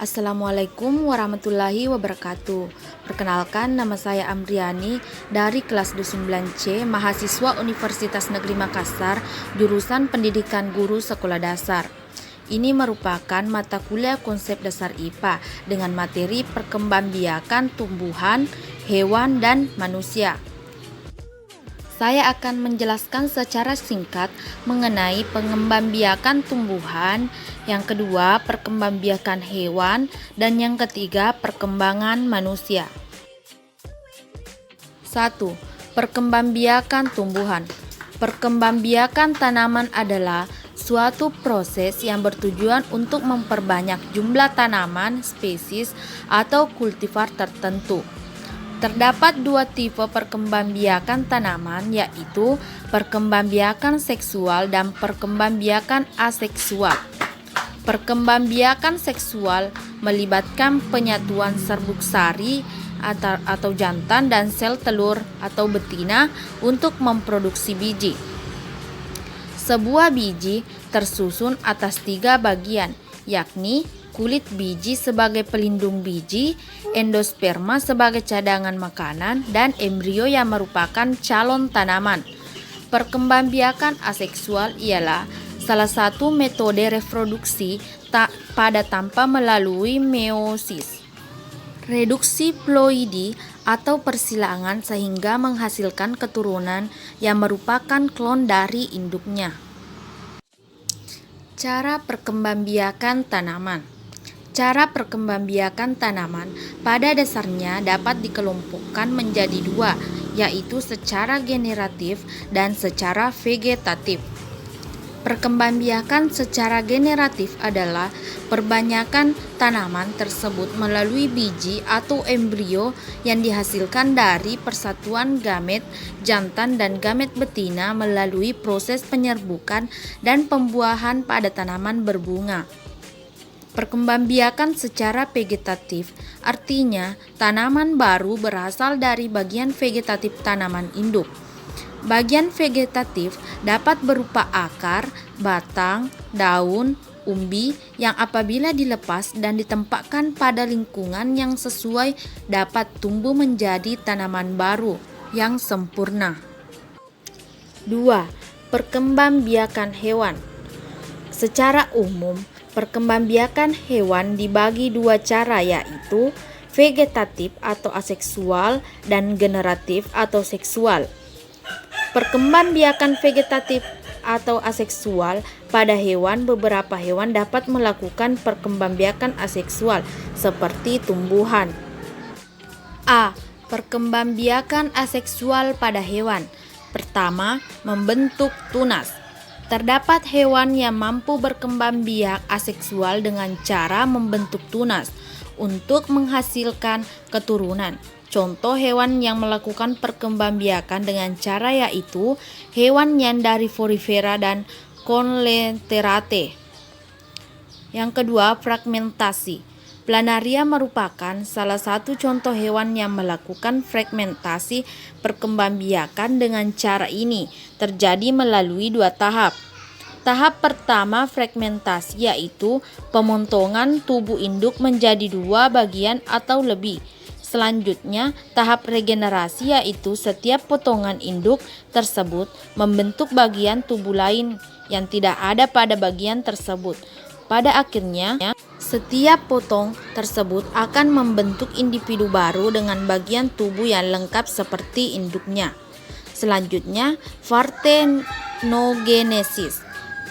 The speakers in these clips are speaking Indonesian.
Assalamualaikum warahmatullahi wabarakatuh. Perkenalkan, nama saya Amriani dari kelas 29C, mahasiswa Universitas Negeri Makassar, jurusan Pendidikan Guru Sekolah Dasar. Ini merupakan mata kuliah konsep dasar IPA dengan materi perkembangbiakan tumbuhan, hewan, dan manusia. Saya akan menjelaskan secara singkat mengenai pengembangbiakan tumbuhan, yang kedua perkembangbiakan hewan, dan yang ketiga perkembangan manusia. 1. Perkembangbiakan tumbuhan. Perkembangbiakan tanaman adalah suatu proses yang bertujuan untuk memperbanyak jumlah tanaman, spesies, atau kultivar tertentu. Terdapat dua tipe perkembangbiakan tanaman, yaitu perkembangbiakan seksual dan perkembangbiakan aseksual. Perkembangbiakan seksual melibatkan penyatuan serbuk sari atau jantan dan sel telur atau betina untuk memproduksi biji. Sebuah biji tersusun atas 3 bagian, yakni kulit biji sebagai pelindung biji, endosperma sebagai cadangan makanan, dan embrio yang merupakan calon tanaman. Perkembangbiakan aseksual ialah salah satu metode reproduksi pada tanpa melalui meiosis, reduksi ploidi atau persilangan sehingga menghasilkan keturunan yang merupakan klon dari induknya. Cara perkembangbiakan tanaman. Cara perkembangbiakan tanaman pada dasarnya dapat dikelompokkan menjadi 2, yaitu secara generatif dan secara vegetatif. Perkembangbiakan secara generatif adalah perbanyakan tanaman tersebut melalui biji atau embrio yang dihasilkan dari persatuan gamet jantan dan gamet betina melalui proses penyerbukan dan pembuahan pada tanaman berbunga. Perkembangbiakan secara vegetatif artinya tanaman baru berasal dari bagian vegetatif tanaman induk. Bagian vegetatif dapat berupa akar, batang, daun, umbi yang apabila dilepas dan ditempatkan pada lingkungan yang sesuai dapat tumbuh menjadi tanaman baru yang sempurna. 2. Perkembangbiakan hewan. Secara umum, perkembangbiakan hewan dibagi 2 cara, yaitu vegetatif atau aseksual dan generatif atau seksual. Perkembangbiakan vegetatif atau aseksual pada hewan, beberapa hewan dapat melakukan perkembangbiakan aseksual seperti tumbuhan. A. Perkembangbiakan aseksual pada hewan. Pertama, membentuk tunas. Terdapat hewan yang mampu berkembang biak aseksual dengan cara membentuk tunas untuk menghasilkan keturunan. Contoh hewan yang melakukan perkembangbiakan dengan cara yaitu hewan Nyandarifera dan Coleotheridae. Yang kedua, fragmentasi. Planaria merupakan salah satu contoh hewan yang melakukan fragmentasi perkembangbiakan dengan cara ini terjadi melalui 2 tahap. Tahap pertama fragmentasi yaitu pemotongan tubuh induk menjadi 2 bagian atau lebih. Selanjutnya, tahap regenerasi yaitu setiap potongan induk tersebut membentuk bagian tubuh lain yang tidak ada pada bagian tersebut. Pada akhirnya, setiap potong tersebut akan membentuk individu baru dengan bagian tubuh yang lengkap seperti induknya. Selanjutnya, partenogenesis.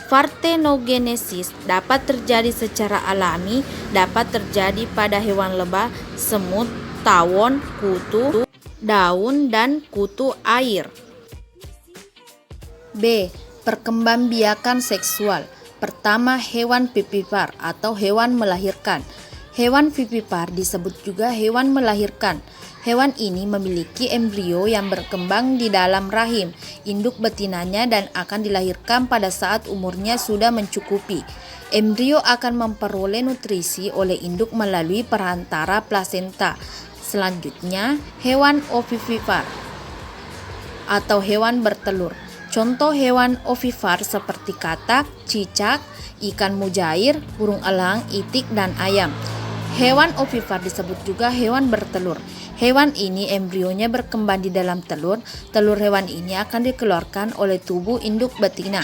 Partenogenesis dapat terjadi secara alami, dapat terjadi pada hewan lebah, semut, tawon, kutu, daun, dan kutu air. B. Perkembangbiakan seksual. Pertama, hewan vivipar atau hewan melahirkan. Hewan vivipar disebut juga hewan melahirkan. Hewan ini memiliki embrio yang berkembang di dalam rahim induk betinanya dan akan dilahirkan pada saat umurnya sudah mencukupi. Embrio akan memperoleh nutrisi oleh induk melalui perantara plasenta. Selanjutnya, hewan ovivipar atau hewan bertelur. Contoh hewan ovipar seperti katak, cicak, ikan mujair, burung elang, itik, dan ayam. Hewan ovipar disebut juga hewan bertelur. Hewan ini embrionya berkembang di dalam telur. Telur hewan ini akan dikeluarkan oleh tubuh induk betina.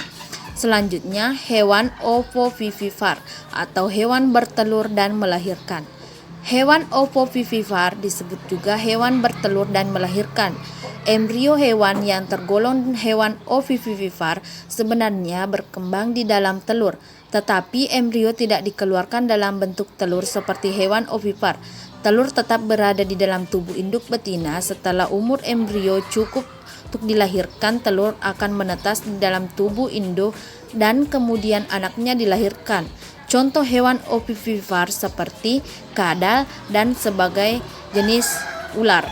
Selanjutnya, hewan ovovivipar atau hewan bertelur dan melahirkan. Hewan ovovivipar disebut juga hewan bertelur dan melahirkan. Embrio hewan yang tergolong hewan ovivivipar sebenarnya berkembang di dalam telur, tetapi embrio tidak dikeluarkan dalam bentuk telur seperti hewan ovipar. Telur tetap berada di dalam tubuh induk betina. Setelah umur embrio cukup untuk dilahirkan, telur akan menetas di dalam tubuh induk dan kemudian anaknya dilahirkan. Contoh hewan ovipar seperti kadal dan sebagai jenis ular.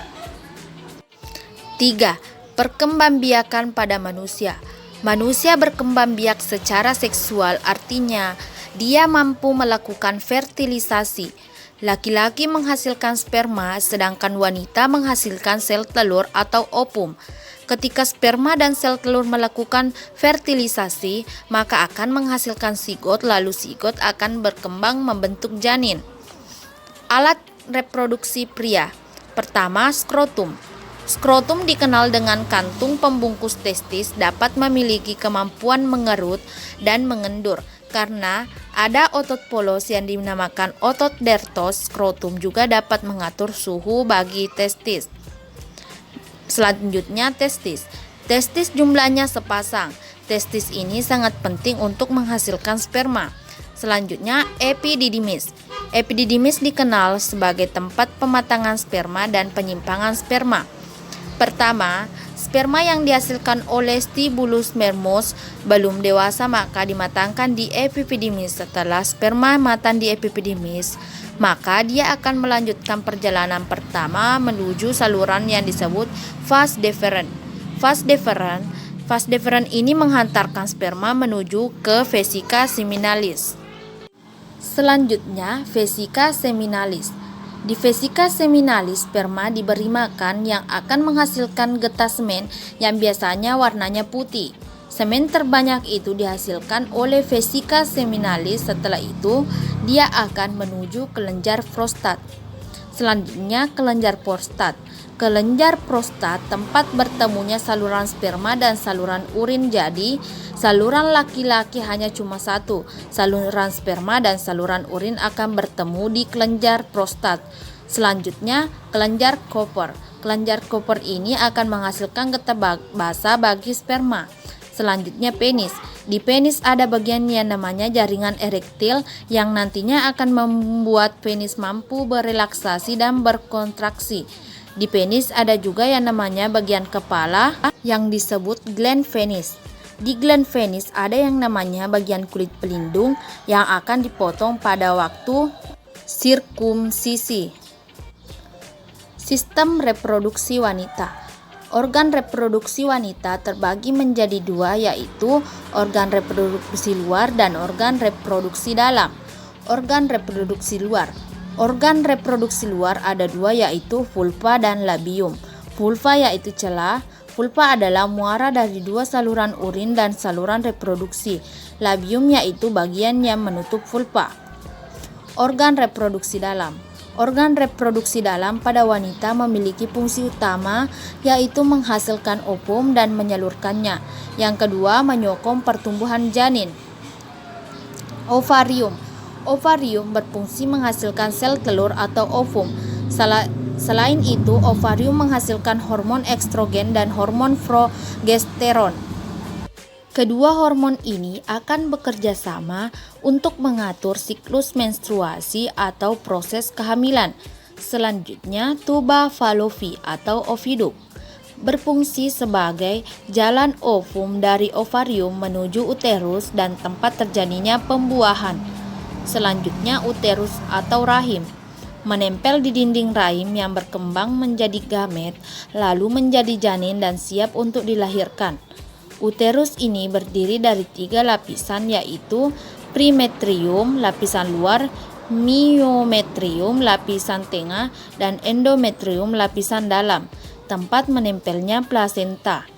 3. Perkembangbiakan pada manusia. Manusia berkembang biak secara seksual, artinya dia mampu melakukan fertilisasi. Laki-laki menghasilkan sperma, sedangkan wanita menghasilkan sel telur atau ovum. Ketika sperma dan sel telur melakukan fertilisasi, maka akan menghasilkan zigot, lalu zigot akan berkembang membentuk janin. Alat reproduksi pria. Pertama, skrotum. Skrotum dikenal dengan kantung pembungkus testis, dapat memiliki kemampuan mengerut dan mengendur. Karena ada otot polos yang dinamakan otot dertos, skrotum juga dapat mengatur suhu bagi testis. Selanjutnya, testis. Testis jumlahnya sepasang. Testis ini sangat penting untuk menghasilkan sperma. Selanjutnya, epididymis. Epididymis dikenal sebagai tempat pematangan sperma dan penyimpangan sperma. Pertama, sperma yang dihasilkan oleh stibulus mermos belum dewasa maka dimatangkan di epididymis. Setelah sperma matang di epididymis, maka dia akan melanjutkan perjalanan pertama menuju saluran yang disebut vas deferens. Vas deferens ini menghantarkan sperma menuju ke vesika seminalis. Selanjutnya, vesika seminalis. Di vesika seminalis, sperma diberi makan yang akan menghasilkan getah semen yang biasanya warnanya putih. Semen terbanyak itu dihasilkan oleh vesika seminalis. Setelah itu, dia akan menuju kelenjar prostat. Selanjutnya, kelenjar prostat. Kelenjar prostat tempat bertemunya saluran sperma dan saluran urin. Jadi, saluran laki-laki hanya cuma satu. Saluran sperma dan saluran urin akan bertemu di kelenjar prostat. Selanjutnya, kelenjar Cooper. Kelenjar Cooper ini akan menghasilkan getah basah bagi sperma. Selanjutnya, penis. Di penis ada bagian yang namanya jaringan erektil yang nantinya akan membuat penis mampu berelaksasi dan berkontraksi. Di penis ada juga yang namanya bagian kepala yang disebut gland penis. Di gland penis ada yang namanya bagian kulit pelindung yang akan dipotong pada waktu sirkumsisi. Sistem reproduksi wanita. Organ reproduksi wanita terbagi menjadi dua, yaitu organ reproduksi luar dan organ reproduksi dalam. Organ reproduksi luar. Organ reproduksi luar ada dua, yaitu vulva dan labium. Vulva yaitu celah. Vulva adalah muara dari dua saluran urin dan saluran reproduksi. Labium yaitu bagian yang menutup vulva. Organ reproduksi dalam. Organ reproduksi dalam pada wanita memiliki fungsi utama, yaitu menghasilkan ovum dan menyalurkannya. Yang kedua, menyokong pertumbuhan janin. Ovarium. Ovarium berfungsi menghasilkan sel telur atau ovum. Selain itu, ovarium menghasilkan hormon estrogen dan hormon progesteron. Kedua hormon ini akan bekerja sama untuk mengatur siklus menstruasi atau proses kehamilan. Selanjutnya, tuba Fallopi atau oviduk berfungsi sebagai jalan ovum dari ovarium menuju uterus dan tempat terjadinya pembuahan. Selanjutnya, uterus atau rahim menempel di dinding rahim yang berkembang menjadi gamet, lalu menjadi janin dan siap untuk dilahirkan. Uterus ini berdiri dari 3 lapisan, yaitu premetrium lapisan luar, myometrium lapisan tengah, dan endometrium lapisan dalam, tempat menempelnya plasenta.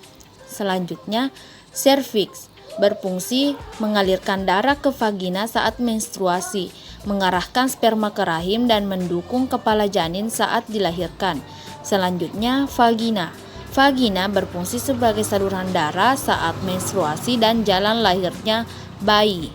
Selanjutnya, serviks. berfungsi mengalirkan darah ke vagina saat menstruasi, mengarahkan sperma ke rahim dan mendukung kepala janin saat dilahirkan. Selanjutnya, vagina. Vagina berfungsi sebagai saluran darah saat menstruasi dan jalan lahirnya bayi.